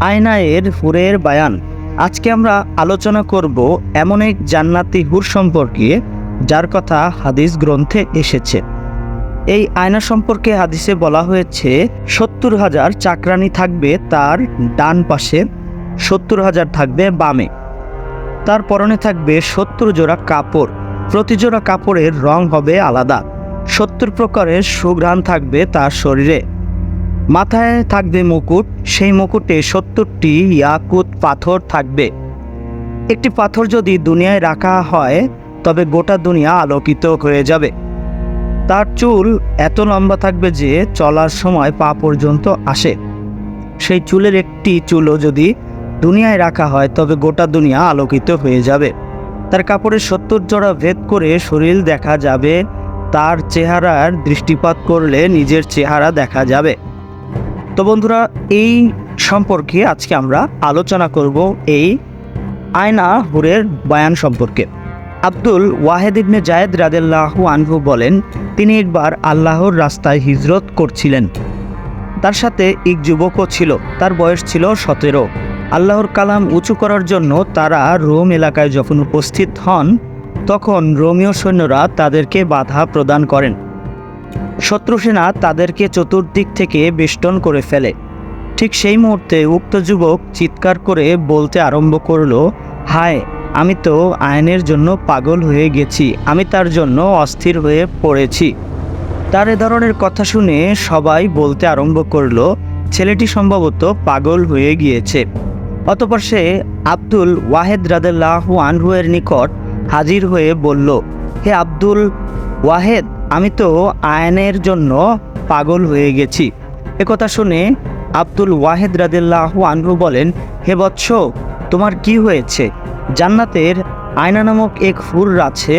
আয়নায়ের হুরের বায়ান। আজকে আমরা আলোচনা করব এমন এক জান্নাতি হুর সম্পর্কে যার কথা হাদিস গ্রন্থে এসেছে। এই আয়না সম্পর্কে হাদিসে বলা হয়েছে 70,000 চাকরানি থাকবে তার ডান পাশে, 70,000 থাকবে বামে। তার পরনে থাকবে 70 জোড়া কাপড়, প্রতি জোড়া কাপড়ের রং হবে আলাদা। 70 প্রকারের সুঘ্রাণ থাকবে তার শরীরে। মাথায় থাকবে মুকুট, সেই মুকুটে 70টি ইয়াকুত পাথর থাকবে। একটি পাথর যদি দুনিয়ায় রাখা হয় তবে গোটা দুনিয়া আলোকিত হয়ে যাবে। তার চুল এত লম্বা থাকবে যে চলার সময় পা পর্যন্ত আসে। সেই চুলের একটি চুলও যদি দুনিয়ায় রাখা হয় তবে গোটা দুনিয়া আলোকিত হয়ে যাবে। তার কাপড়ের 70 জোড়া ভেদ করে শরীর দেখা যাবে। তার চেহারার দৃষ্টিপাত করলে নিজের চেহারা দেখা যাবে। তো বন্ধুরা, এই সম্পর্কে আজকে আমরা আলোচনা করব এই আয়না হুরের বয়ান সম্পর্কে। আব্দুল ওয়াহেদ ইবনে জায়েদ রাদিয়াল্লাহু আনহু বলেন, তিনি একবার আল্লাহর রাস্তায় হিজরত করছিলেন। তার সাথে এক যুবকও ছিল, তার বয়স ছিল 17। আল্লাহর কালাম উঁচু করার জন্য তারা রোম এলাকায় যখন উপস্থিত হন তখন রোমীয় সৈন্যরা তাদেরকে বাধা প্রদান করেন। শত্রু সেনা তাদেরকে চতুর্দিক থেকে বেষ্টন করে ফেলে। ঠিক সেই মুহূর্তে উক্ত যুবক চিৎকার করে বলতে আরম্ভ করলো, হায়, আমি তো আইনের জন্য পাগল হয়ে গেছি, আমি তার জন্য অস্থির হয়ে পড়েছি। তার এ ধরনের কথা শুনে সবাই বলতে আরম্ভ করলো, ছেলেটি সম্ভবত পাগল হয়ে গিয়েছে। অতঃপর সে আব্দুল ওয়াহেদ রাদিয়াল্লাহু আনহু এর নিকট হাজির হয়ে বলল, হে আব্দুল ওয়াহেদ, আমি তো আইনের জন্য পাগল হয়ে গেছি। একথা শুনে আব্দুল ওয়াহেদ রাদিয়াল্লাহু আনহু বলেন, হে বৎস, তোমার কি হয়েছে? জান্নাতের আয়না নামক এক হুর আছে,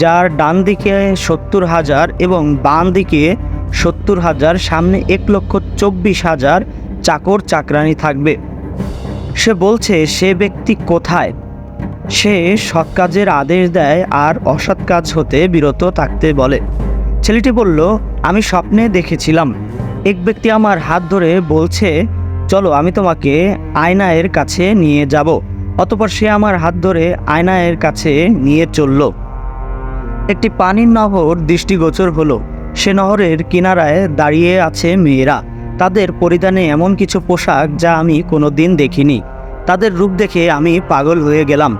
যার ডান দিকে 70,000 এবং বাম দিকে 70,000, সামনে 1,24,000 চাকর চাকরানি থাকবে। সে বলছে, সে ব্যক্তি কোথায়? সে সৎ কাজের আদেশ দেয় আর অসৎ কাজ হতে বিরত থাকতে বলে। ছেলেটি বলল, আমি স্বপ্নে দেখেছিলাম এক ব্যক্তি আমার হাত ধরে বলছে, চলো আমি তোমাকে আয়নায়ের কাছে নিয়ে যাব। অতঃপর সে আমার হাত ধরে আয়নায়ের কাছে নিয়ে চলল। একটি পানির নহর দৃষ্টিগোচর হলো। সে নহরের কিনারায় দাঁড়িয়ে আছে মেয়েরা। তাদের পরিধানে এমন কিছু পোশাক যা আমি কোনোদিন দেখিনি। তাদের রূপ দেখে আমি পাগল হয়ে গেলাম।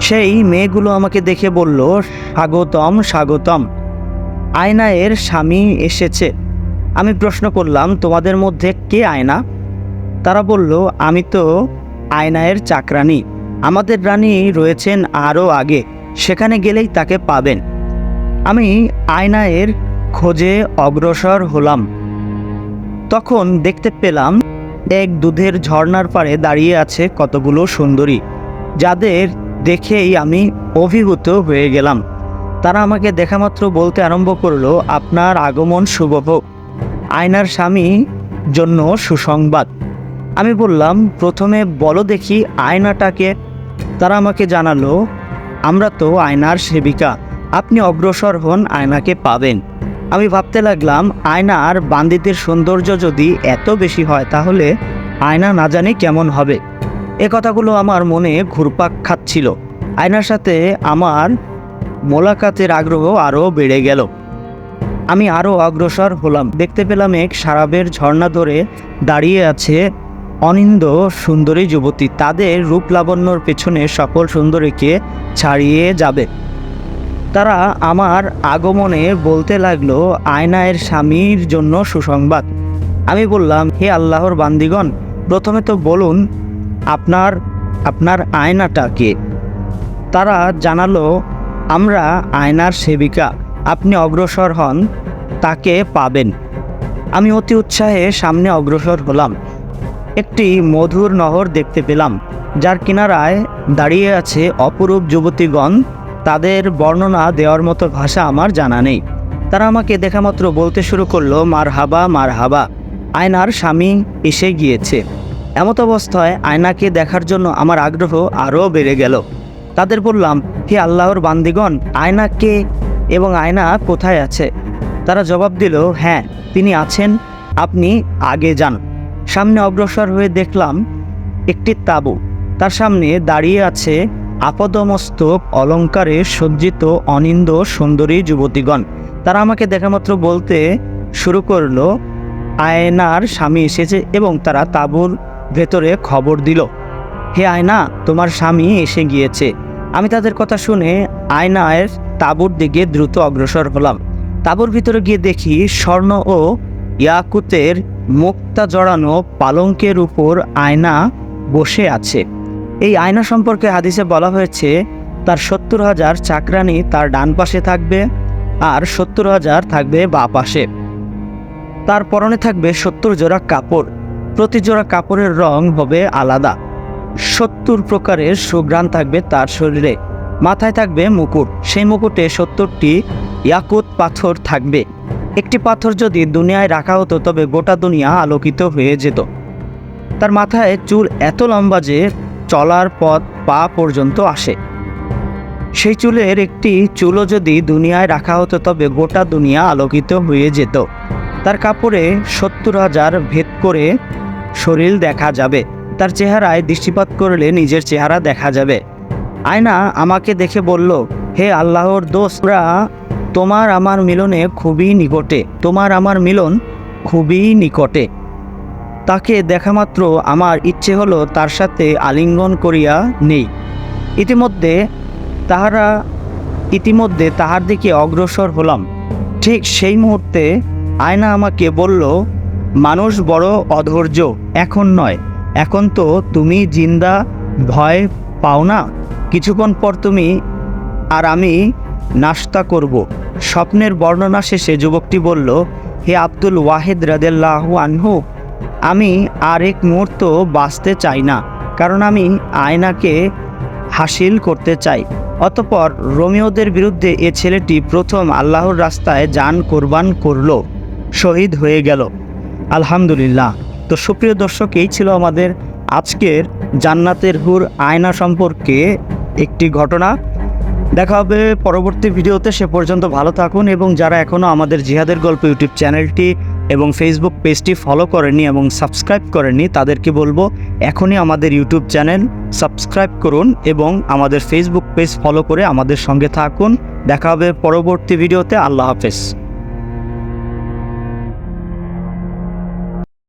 সেই মেয়েগুলো আমাকে দেখে বলল, স্বাগতম স্বাগতম, আয়নায়ের স্বামী এসেছে। আমি প্রশ্ন করলাম, তোমাদের মধ্যে কে আয়না? তারা বলল, আমি তো আয়নায়ের চাকরানী। আমাদের রানী রয়েছেন আরও আগে, সেখানে গেলেই তাকে পাবেন। আমি আয়নায়ের খোঁজে অগ্রসর হলাম। তখন দেখতে পেলাম এক দুধের ঝর্ণার পাড়ে দাঁড়িয়ে আছে কতগুলো সুন্দরী, যাদের দেখেই আমি অভিভূত হয়ে গেলাম। তারা আমাকে দেখামাত্র বলতে আরম্ভ করলো, আপনার আগমন শুভ হোক, আয়নার স্বামী জন্য সুসংবাদ। আমি বললাম, প্রথমে বলো দেখি আয়নাটাকে। তারা আমাকে জানালো, আমরা তো আয়নার সেবিকা, আপনি অগ্রসর হন, আয়নাকে পাবেন। আমি ভাবতে লাগলাম, আয়নার বান্দিদের সৌন্দর্য যদি এত বেশি হয় তাহলে আয়না না জানি কেমন হবে। এ কথাগুলো আমার মনে ঘুরপাক খাচ্ছিল। আয়নার সাথে আমার মোলাকাতের আগ্রহ আরও বেড়ে গেল। আমি আরও অগ্রসর হলাম। দেখতে পেলাম এক সারাবের ঝর্ণা ধরে দাঁড়িয়ে আছে অনিন্দ সুন্দরী যুবতী। তাদের রূপ লাবণ্যর পেছনে সকল সুন্দরীকে ছাড়িয়ে যাবে। তারা আমার আগমনে বলতে লাগলো, আয়নায়ের স্বামীর জন্য সুসংবাদ। আমি বললাম, হে আল্লাহর বান্দিগণ, প্রথমে তো বলুন আপনার আয়নাটা কে? তারা জানালো, আমরা আয়নার সেবিকা, আপনি অগ্রসর হন, তাকে পাবেন। আমি অতি উৎসাহে সামনে অগ্রসর হলাম। একটি মধুর নহর দেখতে পেলাম, যার কিনারায় দাঁড়িয়ে আছে অপরূপ যুবতীগণ। তাদের বর্ণনা দেওয়ার মতো ভাষা আমার জানা নেই। তারা আমাকে দেখামাত্র বলতে শুরু করলো, মারহাবা মারহাবা, আয়নার স্বামী এসে গিয়েছে। এমত অবস্থায় আয়নাকে দেখার জন্য আমার আগ্রহ আরও বেড়ে গেল। তাদের বললাম, হে আল্লাহর বান্দিগণ, আয়না কে এবং আয়না কোথায় আছে? তারা জবাব দিল, হ্যাঁ, তিনি আছেন, আপনি আগে যান। সামনে অগ্রসর হয়ে দেখলাম একটি তাঁবু। তার সামনে দাঁড়িয়ে আছে আপাদমস্তক অলঙ্কারে সজ্জিত অনিন্দ সুন্দরী যুবতীগণ। তারা আমাকে দেখামাত্র বলতে শুরু করলো, আয়নার স্বামী এসেছে, এবং তারা তাঁবুর ভেতরে খবর দিল, হে আয়না, তোমার স্বামী এসে গিয়েছে। আমি তাদের কথা শুনে আয়নার তাঁবুর দিকে দ্রুত অগ্রসর হলাম। তাঁবুর ভিতরে গিয়ে দেখি স্বর্ণ ও ইয়াকুতের মুক্তা জড়ানো পালঙ্কের উপর আয়না বসে আছে। এই আয়না সম্পর্কে হাদিসে বলা হয়েছে, তার 70,000 চাকরানি তার ডান পাশে থাকবে আর 70,000 থাকবে বাঁ পাশে। তার পরনে থাকবে 70 জোড়া কাপড়, প্রতি জোড়া কাপড়ের রং হবে আলাদা। 70 প্রকারের সুঘ্রাণ থাকবে তার শরীরে। মাথায় থাকবে মুকুট, সেই মুকুটে 70টি ইয়াকুত পাথর থাকবে। একটি পাথর যদি দুনিয়ায় রাখা হতো তবে গোটা দুনিয়া আলোকিত হয়ে যেত। তার মাথায় চুল এত লম্বা যে চলার পথ পা পর্যন্ত আসে। সেই চুলের একটি চুলও যদি দুনিয়ায় রাখা হতো তবে গোটা দুনিয়া আলোকিত হয়ে যেত। তার কাপড়ে 70,000 ভেদ করে শরীর দেখা যাবে। তার চেহারায় দৃষ্টিপাত করলে নিজের চেহারা দেখা যাবে। আয়না আমাকে দেখে বলল, হে আল্লাহর দোস্তরা, তোমার আমার মিলনে খুবই নিকটে, তোমার আমার মিলন খুবই নিকটে। তাকে দেখামাত্র আমার ইচ্ছে হলো তার সাথে আলিঙ্গন করিয়া নেই। ইতিমধ্যে তাহার দিকে অগ্রসর হলাম। ঠিক সেই মুহূর্তে আয়না আমাকে বলল, মানুষ বড় অধৈর্য, এখন নয়, এখন তো তুমি জিন্দা, ভয় পাও না। কিছুক্ষণ পর তুমি আর আমি নাশতা করব। স্বপ্নের বর্ণনা শেষে যুবকটি বলল, হে আব্দুল ওয়াহিদ রাদিয়াল্লাহু আনহু, আমি আর এক মুহূর্ত বাঁচতে চাই না, কারণ আমি আয়নাকে হাসিল করতে চাই। অতঃপর রোমিওদের বিরুদ্ধে এ ছেলেটি প্রথম আল্লাহর রাস্তায় জান কোরবান করল, শহীদ হয়ে গেল। আলহামদুলিল্লাহ। তো সুপ্রিয় দর্শক, এই ছিল আমাদের আজকের জান্নাতের হুর আয়না সম্পর্কে একটি ঘটনা। দেখা হবে পরবর্তী ভিডিওতে। সে পর্যন্ত ভালো থাকুন, এবং যারা এখনও আমাদের জিহাদের গল্প ইউটিউব চ্যানেলটি এবং ফেসবুক পেজটি ফলো করেননি এবং সাবস্ক্রাইব করেননি, তাদেরকে বলবো এখনই আমাদের ইউটিউব চ্যানেল সাবস্ক্রাইব করুন এবং আমাদের ফেসবুক পেজ ফলো করে আমাদের সঙ্গে থাকুন। দেখা হবে পরবর্তী ভিডিওতে। আল্লাহ হাফেজ।